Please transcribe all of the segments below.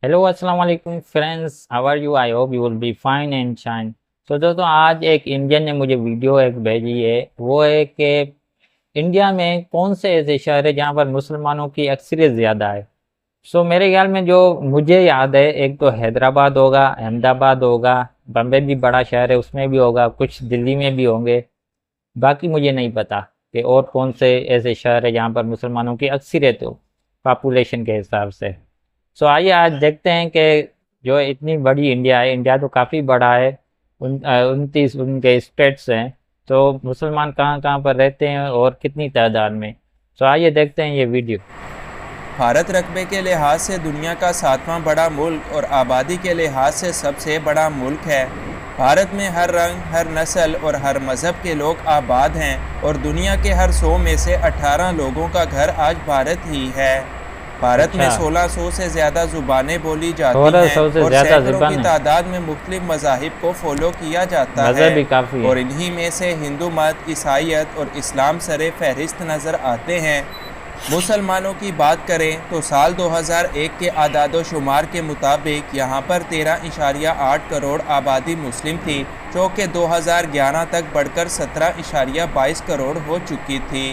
Hello अस्सलाम वालेकुम friends, how are you? I hope you will be fine and shine. तो दोस्तों, आज एक इंडियन ने मुझे वीडियो एक भेजी है। वो है कि इंडिया में कौन से ऐसे शहर है जहाँ पर मुसलमानों की अक्सरियत ज़्यादा है। सो मेरे ख्याल में जो मुझे याद है, एक तो हैदराबाद होगा, अहमदाबाद होगा, बम्बे भी बड़ा शहर है उसमें भी होगा, कुछ दिल्ली में भी होंगे। बाकी मुझे नहीं पता कि और कौन से ऐसे शहर है जहाँ पर मुसलमानों की अक्सरियत हो पॉपुलेशन के हिसाब से। सो आइए आज देखते हैं कि जो इतनी बड़ी इंडिया है, इंडिया तो काफ़ी बड़ा है। 29 उनके स्टेट्स हैं। तो मुसलमान कहाँ कहाँ पर रहते हैं और कितनी तादाद में। सो आइए देखते हैं ये वीडियो। भारत रकबे के लिहाज से दुनिया का 7वां बड़ा मुल्क और आबादी के लिहाज से सबसे बड़ा मुल्क है। भारत में हर रंग, हर नस्ल और हर मज़हब के लोग आबाद हैं और दुनिया के हर 100 में से 18 लोगों का घर आज भारत ही है। भारत में अच्छा। 1600 से ज़्यादा ज़ुबानें बोली जाती सोलह हैं सौ से और ज़्यादा सैकड़ों की ज़ुबान है। तादाद में मुख्तलिफ मज़ाहिब को फॉलो किया जाता है। मज़हब भी काफ़ी है। और इन्हीं में से हिंदू मत, ईसाइयत और इस्लाम सरे फहरिस्त नज़र आते हैं। मुसलमानों की बात करें तो साल 2001 के आदादो शुमार के मुताबिक यहाँ पर 13.8 करोड़ आबादी मुस्लिम थी, जो कि 2011 तक बढ़कर 17.22 करोड़ हो चुकी थी।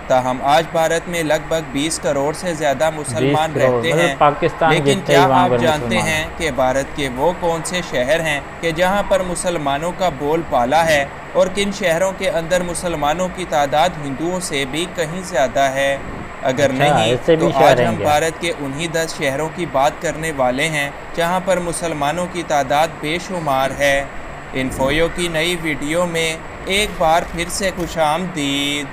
ताहम आज भारत में लगभग 20 करोड़ से ज़्यादा 20 मुसलमान करोड़ रहते मतलब हैं। पाकिस्तान लेकिन जितने क्या ही वहाँ आप पर जानते मुसलमान हैं हैं। कि भारत के वो कौन से शहर हैं कि जहाँ पर मुसलमानों का बोलबाला है, और किन शहरों के अंदर मुसलमानों की तादाद हिंदुओं से भी कहीं ज़्यादा है? अगर अच्छा, नहीं ऐसे तो भी शहर आज हैं हम क्या? भारत के उन्हीं 10 शहरों की बात करने वाले हैं जहां पर मुसलमानों की तादाद बेशुमार है। इन्फोयो की नई वीडियो में एक बार फिर से खुशामदीद।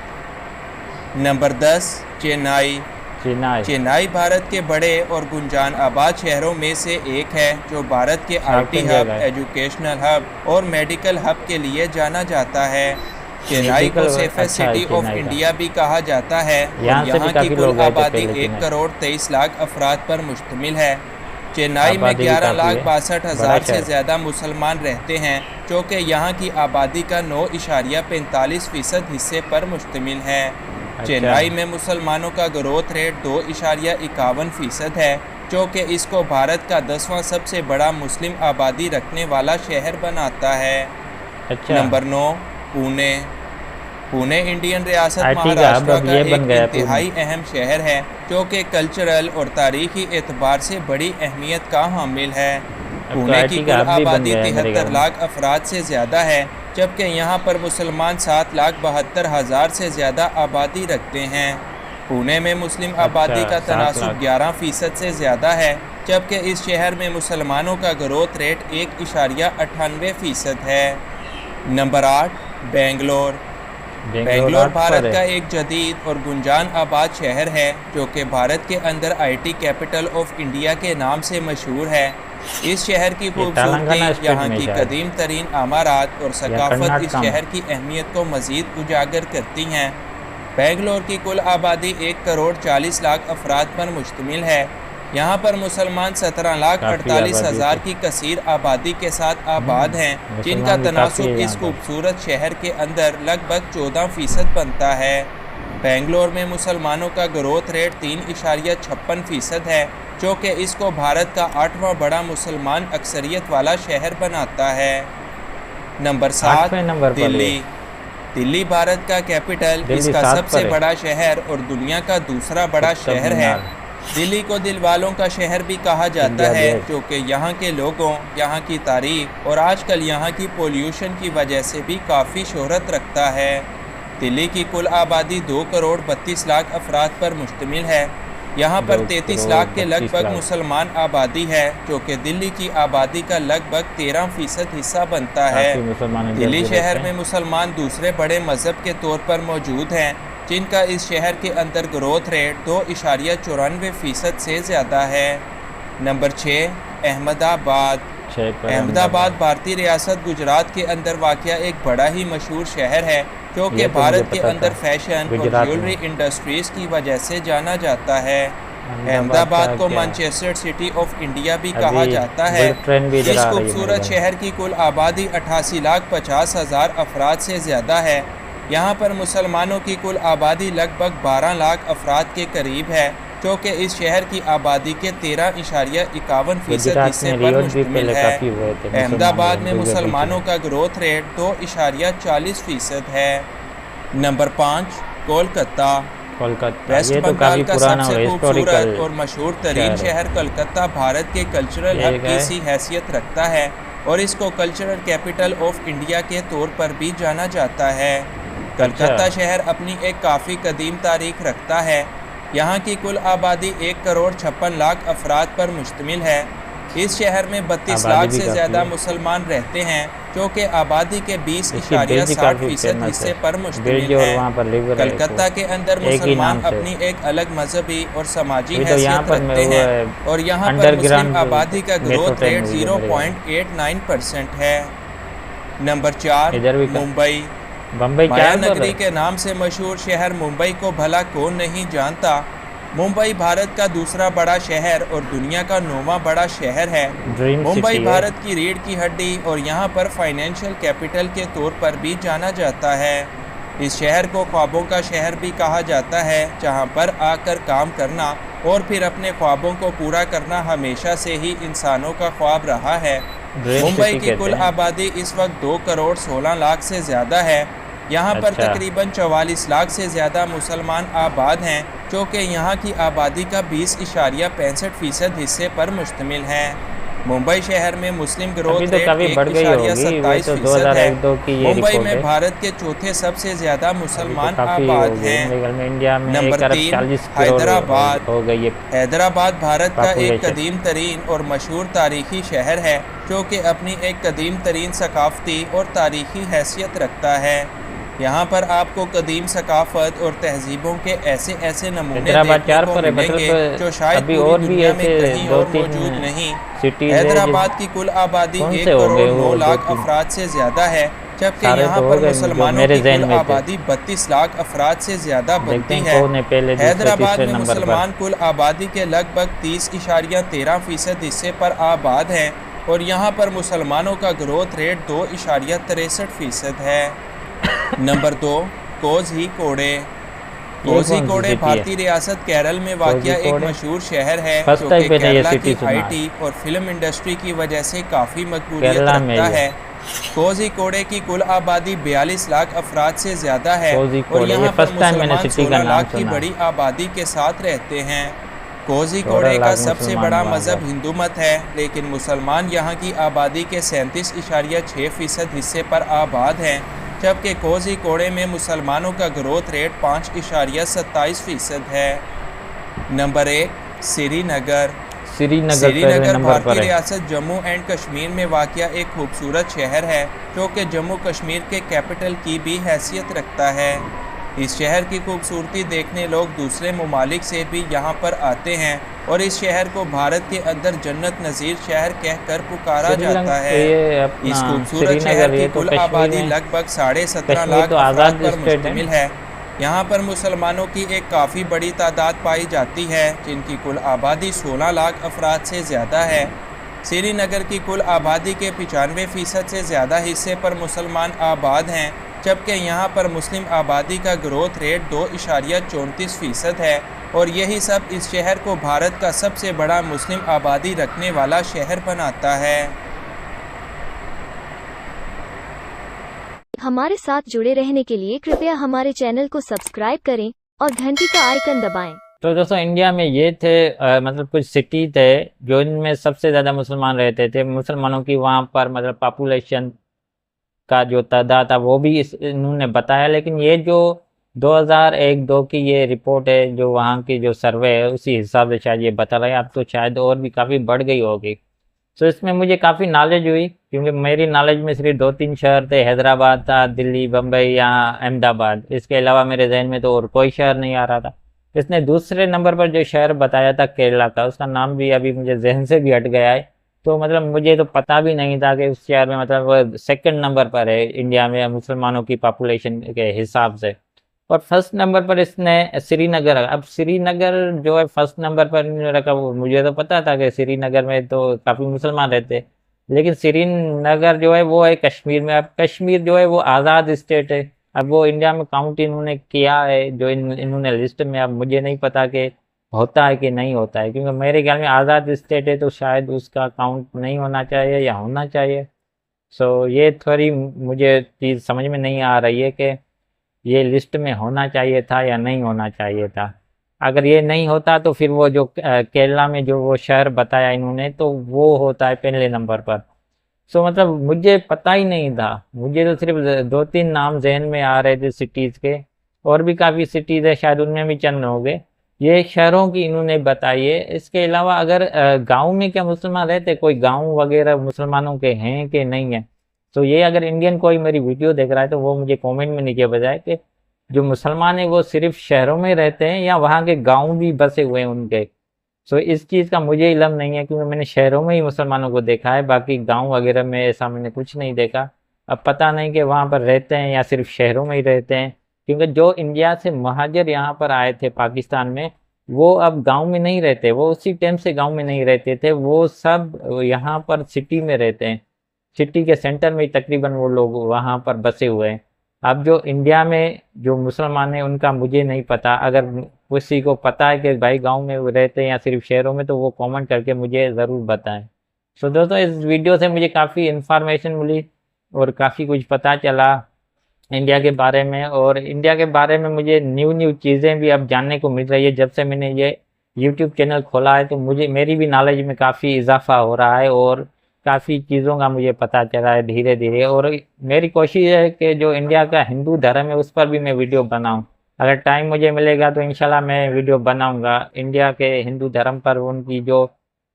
नंबर 10, चेन्नई। चेन्नई। चेन्नई भारत के बड़े और गुंजान आबाद शहरों में से एक है, जो भारत के आईटी शॉपिंग हब, जगह है। एजुकेशनल हब और मेडिकल हब के लिए जाना जाता है। चेन्नई को मेडिकल सेफेस्ट अच्छा है सिटी ऑफ चेन्नई का। इंडिया भी कहा जाता है और यहाँ से भी यहाँ की काफ़ी कुल लोग गए थे आबादी पहले 1 चेन्नई। करोड़ 23 लाख अफराद पर मुश्तमिल है। चेन्नई में आबादी भी 11 काफ़ी लाख है। 62 बड़ा हज़ार से शहर। ज़्यादा मुसलमान रहते हैं, जो कि यहाँ की आबादी का 9.45% हिस्से पर मुश्तमिल है। अच्छा। चेन्नई में मुसलमानों का ग्रोथ रेट 2.51% है, जो कि इसको भारत का 10वां सबसे बड़ा मुस्लिम आबादी रखने वाला शहर बनाता है। अच्छा। नंबर 9, पुणे। पुणे इंडियन रियासत आईटी का हब महाराष्ट्र अब का ये बन एक गया है पुणे। इंतहाई अहम शहर है, जो कि कल्चरल और तारीखी एतबार से बड़ी अहमियत का हामिल है। अब तो पुणे की आईटी का कुल हब भी बन आबादी गया है मेरे ख्याल 73 में। लाख अफराद से ज़्यादा है, जबकि यहाँ पर मुसलमान 7,72,000 से ज़्यादा आबादी रखते हैं। पुणे में मुस्लिम अच्छा, आबादी का 7 लाख। तनासुब 11% से ज़्यादा है, जबकि इस शहर में मुसलमानों का ग्रोथ रेट 1.98% है। नंबर 8, बेंगलोर। बेंगलोर बेंगलोर 8 पर भारत है। का एक जदीद और गुंजान आबाद शहर है, जो कि भारत के अंदर आईटी कैपिटल ऑफ इंडिया के नाम से मशहूर है। इस शहर की ये खूबसूरती, तेलंगाना स्टेट यहाँ में की शायद, कदीम तरीन अमारात और या सकाफत इस कर्नाटका में। शहर की अहमियत को मज़ीद उजागर करती हैं। बेंगलोर की कुल आबादी 1 करोड़ 40 लाख अफराद पर मुश्तमिल है। यहाँ पर मुसलमान 17 लाख काफ़ी 48 आबादी है हज़ार फिर। की कसीर आबादी के साथ आबाद हैं, जिनका मुसलमान भी काफ़ी तनासुब है यहाँ इस पर। खूबसूरत शहर के अंदर लगभग 14% बनता है। बेंगलोर में मुसलमानों का ग्रोथ रेट 3.56% है, जो कि इसको भारत का 8वां बड़ा मुसलमान अक्सरियत वाला शहर बनाता है। नंबर 7, 8वें नंबर पर ये। दिल्ली। दिल्ली भारत का कैपिटल, दिल्ली इसका 7 सबसे पर है। बड़ा शहर और दुनिया का दूसरा बड़ा कुतुब शहर है। मीनार। दिल्ली को दिल वालों का शहर भी कहा जाता इंडिया है, गेट। जो कि यहाँ के लोगों, यहाँ की तारीख और आजकल यहाँ की पोल्यूशन की वजह से भी काफ़ी शोहरत रखता है। दिल्ली की कुल आबादी 2 करोड़ 32 लाख अफराद पर मुश्तमिल है। यहाँ पर 2 33 करोड़ लाख के 32 लगभग लाख मुसलमान आबादी है, जो कि दिल्ली की आबादी का लगभग 13% हिस्सा बनता है। काफ़ी मुसलमान इधर दिल्ली भी रहते शहर में हैं। मुसलमान दूसरे बड़े मज़हब के तौर पर मौजूद हैं, जिनका इस शहर के अंदर ग्रोथ रेट 2.94% से ज़्यादा है। नंबर 6, अहमदाबाद। 6 पर अहमदाबाद अहमदाबाद। भारतीय रियासत गुजरात के अंदर वाक़या एक बड़ा ही मशहूर शहर है, जो कि ये तो मुझे भारत के पता अंदर था। फैशन और गुजरात में। ज्वेलरी इंडस्ट्रीज़ की वजह से जाना जाता है। अहमदाबाद का अहमदाबाद को क्या? मैनचेस्टर सिटी ऑफ इंडिया भी अभी कहा जाता है। बुलेट ट्रेन भी इधर इस आ रही है मेरे खूबसूरत ख्याल में। शहर की कुल आबादी 88,50,000 अफराद से ज़्यादा है। यहाँ पर मुसलमानों की कुल आबादी लगभग 12 लाख अफराद के करीब है, जो कि इस शहर की आबादी के 13.51% गुजरात हिस्से में पर रिवॉर्ड भी मुश्तमिल पहले है। काफ़ी हुए थे मुसलमान अहमदाबाद में हिंदू के बीच मुसलमानों में। का ग्रोथ रेट 2.40% है। नंबर 5, कोलकाता। कोलकाता वेस्ट ये तो बंगाल काफ़ी का पुराना सबसे और हिस्टोरिकल खूबसूरत और मशहूर तरीन शहर है। शहर कोलकाता भारत के कल्चरल ये हब की है सी हैसियत रखता है और इसको कल्चरल कैपिटल ऑफ इंडिया के तौर पर भी जाना जाता है। अच्छा। कलकत्ता शहर अपनी एक काफ़ी कदीम तारीख रखता है। यहाँ की कुल आबादी 1,56,00,000 अफराद पर मुश्तमिल है। इस शहर में 32 आबादी लाख भी से काफ़ी ज़्यादा है। मुसलमान रहते हैं, जो कि आबादी के इसकी ब्रिज 20.60% काफ़ी फेमस है, हिस्से पर ब्रिज मुश्तमिल और है। वहाँ पर रिवर है एक कलकत्ता के अंदर एक ही मुसलमान नाम से। अपनी एक अलग मजहबी और समाजी अभी तो यहाँ हैसियत पर रखते वो हैं और यहाँ पर मुस्लिम अंडरग्राउंड आबादी का मेट्रो ग्रोथ ट्रेन रेट हुई है मेरे ख्याल में। 0.89% है। नंबर 4, इधर भी मुंबई। बम्बई माया 4 पर नगरी है। के नाम से मशहूर शहर मुंबई को भला कौन नहीं जानता। मुंबई भारत का दूसरा बड़ा शहर और दुनिया का 9वां बड़ा शहर है। ड्रीम मुंबई सिटी है। भारत की रीढ़ की हड्डी और यहाँ पर फाइनेंशियल कैपिटल के तौर पर भी जाना जाता है। इस शहर को ख्वाबों का शहर भी कहा जाता है, जहाँ पर आकर काम करना और फिर अपने ख्वाबों को पूरा करना हमेशा से ही इंसानों का ख्वाब रहा है। ड्रीम मुंबई सिटी की कहते कुल हैं। आबादी इस वक्त 2,16,00,000 से ज़्यादा है। यहाँ पर अच्छा। तकरीबन 44 लाख से ज़्यादा मुसलमान आबाद हैं, जो कि यहाँ की आबादी का 20.65% हिस्से पर मुश्तमिल है। मुंबई शहर में मुस्लिम अभी ग्रोथ तो रेट काफ़ी बढ़ गई होगी, वही तो 1.27% है। 2001-2 की ये मुंबई रिपोर्ट में है। भारत के चौथे सबसे ज़्यादा अभी तो मुसलमान काफ़ी हो आबाद गई हैं। मेरे ख्याल में, इंडिया में नंबर 1 अरब 3, 40 करोड़ हैदराबाद। हो गई है हैदराबाद भारत का एक पॉपुलेशन। कदीम तरीन और मशहूर तारीखी शहर है, जो कि अपनी एक कदीम तरीन सकाफ़ती और तारीखी हैसियत रखता है। यहाँ पर आपको कदीम सकाफ़त और तहजीबों के ऐसे ऐसे नमूने हैदराबाद देखने 4 को पर है, मिलेंगे मतलब जो शायद अभी पूरी और भी दुनिया में ऐसे कहीं और 2-3 मौजूद नहीं। सिटीज़ है हैदराबाद की कुल आबादी कौन से 1 हो करोड़ गए 9 वो लाख 2-3? अफराद से ज़्यादा है, जबकि सारे यहाँ तो हो पर गए जो मुसलमानों मेरे की जहन कुल में थे। आबादी 32 लाख अफराद से ज़्यादा देखते बनती हैं है। कौन है पहले, दूसरे, हैदराबाद तीसरे में नंबर पर। मुसलमान कुल आबादी के लगभग 30.13% हिस्से पर आबाद हैं और यहाँ पर मुसलमानों का ग्रोथ रेट 2.63% है। नंबर 2, कोझीकोडे। ये कौन सी कोझीकोडे सिटी है? भारतीय रियासत केरल में वाक़या एक कोझिकोड मशहूर शहर है, फर्स्ट जो कि टाइम मैंने ये केरला सिटी की सुना है। आईटी और फिल्म इंडस्ट्री की वजह से काफ़ी मकबूलियत केरला में रखता ये है। कोझीकोडे की कुल आबादी 42 लाख अफराद से ज़्यादा है और कोझिकोड, ये यहाँ पर फर्स्ट टाइम मैंने मुसलमान सिटी का 16 नाम लाख की सुना। बड़ी आबादी के साथ रहते हैं। 16 कोझीकोडे का लाख सबसे मुसलमान बड़ा वहाँ मज़हब पर। हिंदू मत है, लेकिन मुसलमान यहाँ की आबादी के 37.6% हिस्से पर आबाद हैं, जबकि कोझीकोडे में मुसलमानों का ग्रोथ रेट 5.27% है। नंबर 1, श्रीनगर। श्रीनगर पहले श्रीनगर नंबर भारतीय पर है। रियासत जम्मू एंड कश्मीर में वाक़या एक खूबसूरत शहर है, जो कि जम्मू कश्मीर के कैपिटल की भी हैसियत रखता है। इस शहर की खूबसूरती देखने लोग दूसरे ममालिक से भी यहाँ पर आते हैं और इस शहर को भारत के अंदर जन्नत नज़ीर शहर कहकर पुकारा जाता है। ये अपना इस खूबसूरत शहर श्रीनगर, की ये तो कुल कश्मीर आबादी में। लगभग 17.5 कश्मीर लाख तो अफराद आज़ाद पर स्टेट है। मुश्तमिल है। यहाँ पर मुसलमानों की एक काफ़ी बड़ी तादाद पाई जाती है, जिनकी कुल आबादी 16 लाख अफराद से ज़्यादा है। श्रीनगर की कुल आबादी के 95% से ज़्यादा हिस्से पर मुसलमान आबाद हैं, जबकि यहाँ पर मुस्लिम आबादी का ग्रोथ रेट 2.34% है और यही सब इस शहर को भारत का सबसे बड़ा मुस्लिम आबादी रखने वाला शहर बनाता है। हमारे साथ जुड़े रहने के लिए कृपया हमारे चैनल को सब्सक्राइब करें और घंटी का आइकन दबाएं। तो दोस्तों इंडिया में ये थे मतलब कुछ सिटी थे जो इनमें सबसे ज़्यादा मुसलमान रहते थे। मुसलमानों की वहाँ पर मतलब पॉपुलेशन का जो तादाद था वो भी इन्होंने बताया, लेकिन ये जो 2001-2 की ये रिपोर्ट है, जो वहाँ की जो सर्वे है, उसी हिसाब से शायद ये बता रहा है। अब तो शायद और भी काफ़ी बढ़ गई होगी। तो इसमें मुझे काफ़ी नॉलेज हुई, क्योंकि मेरी नॉलेज में सिर्फ 2-3 शहर थे, हैदराबाद था, दिल्ली, बम्बई या अहमदाबाद। इसके अलावा मेरे जहन में तो और कोई शहर नहीं आ रहा था। इसने दूसरे नंबर पर जो शहर बताया था केरला का, उसका नाम भी अभी मुझे जहन से भी हट गया है। तो मतलब मुझे तो पता भी नहीं था कि उस शहर में मतलब वो सेकंड नंबर पर है इंडिया में मुसलमानों की पॉपुलेशन के हिसाब से। और फर्स्ट नंबर पर इसने श्रीनगर, अब श्रीनगर जो है फर्स्ट नंबर पर रखा। वो मुझे तो पता था कि श्रीनगर में तो काफ़ी मुसलमान रहते, लेकिन श्रीनगर जो है वो है कश्मीर में। अब कश्मीर जो है वो आज़ाद स्टेट है, अब वो इंडिया में काउंट इन्होंने किया है जो इन्होंने लिस्ट में। अब मुझे नहीं पता कि होता है कि नहीं होता है, क्योंकि मेरे ख्याल में आज़ाद स्टेट है तो शायद उसका काउंट नहीं होना चाहिए या होना चाहिए। सो ये थोड़ी मुझे चीज़ समझ में नहीं आ रही है कि ये लिस्ट में होना चाहिए था या नहीं होना चाहिए था। अगर ये नहीं होता तो फिर वो जो केरला में जो वो शहर बताया इन्होंने तो वो होता है पहले नंबर पर। सो मतलब मुझे पता ही नहीं था, मुझे तो सिर्फ 2-3 नाम जहन में आ रहे थे सिटीज़ के, और भी काफ़ी सिटीज़ है शायद उनमें भी चंद हो गए। ये शहरों की इन्होंने बताई है। इसके अलावा अगर गांव में क्या मुसलमान रहते, कोई गांव वगैरह मुसलमानों के हैं कि नहीं है, तो ये अगर इंडियन कोई मेरी वीडियो देख रहा है तो वो मुझे कमेंट में नीचे बताए कि जो मुसलमान है वो सिर्फ शहरों में रहते हैं या वहाँ के गांव भी बसे हुए हैं उनके। सो इस चीज़ का मुझे इल्म नहीं है, क्योंकि मैंने शहरों में ही मुसलमानों को देखा है, बाकी गांव वगैरह में ऐसा मैंने कुछ नहीं देखा। अब पता नहीं कि वहाँ पर रहते हैं या सिर्फ शहरों में ही रहते हैं, क्योंकि जो इंडिया से महाजर यहाँ पर आए थे पाकिस्तान में, वो अब गांव में नहीं रहते, वो उसी टाइम से गांव में नहीं रहते थे, वो सब यहाँ पर सिटी में रहते हैं। सिटी के सेंटर में ही तकरीबन वो लोग वहाँ पर बसे हुए हैं। अब जो इंडिया में जो मुसलमान हैं उनका मुझे नहीं पता, अगर किसी को पता है कि भाई गांव में वो रहते हैं या सिर्फ शहरों में तो वो कमेंट करके मुझे ज़रूर बताएं। सो दोस्तों इस वीडियो से मुझे काफ़ी इन्फॉर्मेशन मिली और काफ़ी कुछ पता चला इंडिया के बारे में, और इंडिया के बारे में मुझे न्यू न्यू चीज़ें भी अब जानने को मिल रही है। जब से मैंने ये यूट्यूब चैनल खोला है तो मुझे मेरी भी नॉलेज में काफ़ी इजाफा हो रहा है और काफ़ी चीज़ों का मुझे पता चला है धीरे धीरे। और मेरी कोशिश है कि जो इंडिया का हिंदू धर्म है उस पर भी मैं वीडियो बनाऊं। अगर टाइम मुझे मिलेगा तो इंशाल्लाह मैं वीडियो बनाऊंगा इंडिया के हिंदू धर्म पर, उनकी जो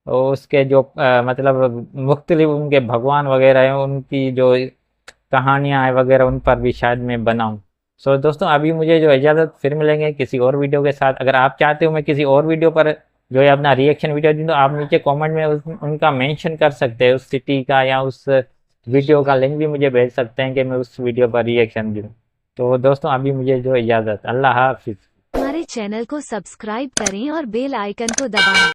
उसके जो मतलब मुख्तलिफ उनके भगवान वगैरह हैं, उनकी जो कहानियाँ हैं वगैरह, उन पर भी शायद मैं बनाऊं। सो दोस्तों अभी मुझे जो इजाज़त, फिर मिलेंगे किसी और वीडियो के साथ। अगर आप चाहते हो मैं किसी और वीडियो पर जो है अपना रिएक्शन वीडियो दूँ तो आप नीचे कमेंट में उनका मेंशन कर सकते हैं, उस सिटी का या उस वीडियो का लिंक भी मुझे भेज सकते हैं कि मैं उस वीडियो पर रिएक्शन दूँ। तो दोस्तों अभी मुझे जो इजाज़त, अल्लाह हाफिज़। हमारे चैनल को सब्सक्राइब करें और बेल आइकन को दबाएं।